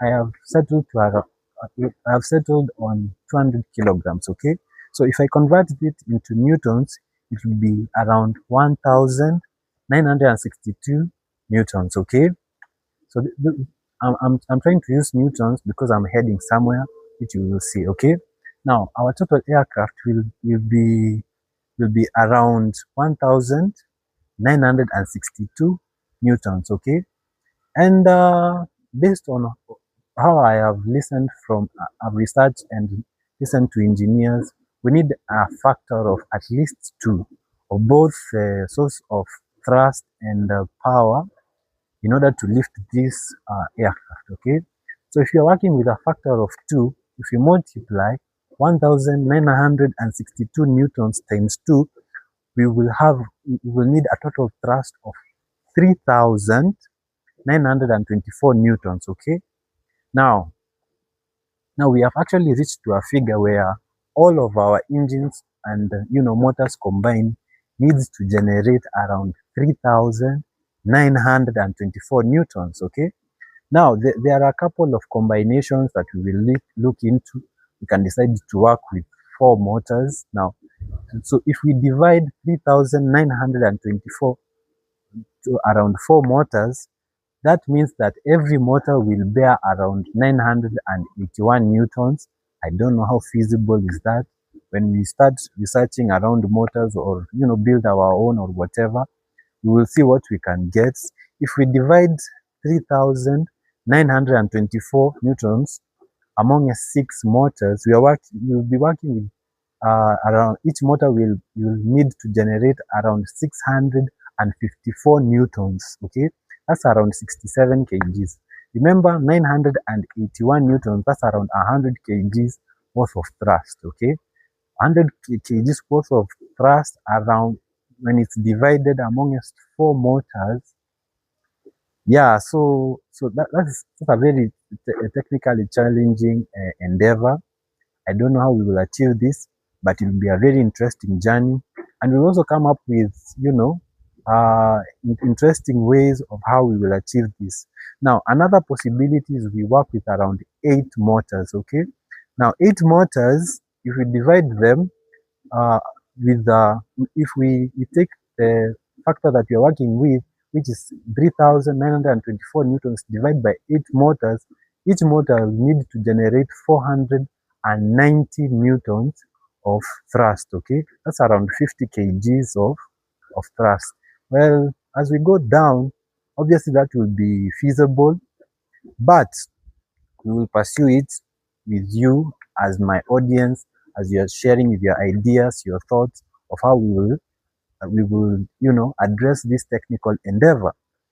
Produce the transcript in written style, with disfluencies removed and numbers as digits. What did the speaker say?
I have settled to I have settled on 200 kilograms. Okay, so if I convert it into newtons, it will be around 1,962 newtons. Okay, so I'm trying to use newtons because I'm heading somewhere, which you will see. Okay, now our total aircraft will be around 1,962 newtons. Okay, and based on how I have listened from, I've researched and listened to engineers, we need a factor of at least two of both source of thrust and power in order to lift this aircraft. Okay, so if you're working with a factor of two, if you multiply 1,962 newtons times two, we will need a total thrust of 3,924 newtons. Okay, now we have actually reached to a figure where all of our engines and motors combined needs to generate around 3,924 newtons. Okay, now there are a couple of combinations that we will look into. We can decide to work with four motors. Now, so if we divide 3,924 to around four motors, that means that every motor will bear around 981 newtons. I don't know how feasible is that. When we start researching around motors, or build our own or whatever, we will see what we can get. If we divide 3,924 newtons among six motors, we'll be working with around each motor will need to generate around 654 newtons. Okay, that's around 67 kgs. Remember, 981 newtons, that's around 100 kgs worth of thrust. Okay, 100 kgs worth of thrust around, when it's divided amongst four motors. Yeah, so that's a very technically challenging endeavor. I don't know how we will achieve this, but it will be a very interesting journey. And we'll also come up with, interesting ways of how we will achieve this. Now, another possibility is we work with around 8 motors. Okay. Now, 8 motors, if we divide them uh, with if we take the factor that we are working with, which is 3,924 newtons, divided by 8 motors, each motor will need to generate 490 newtons of thrust. Okay, that's around 50 kgs of thrust. Well, as we go down, obviously that will be feasible, but we will pursue it with you as my audience, as you are sharing with your ideas, your thoughts of how we will address this technical endeavor.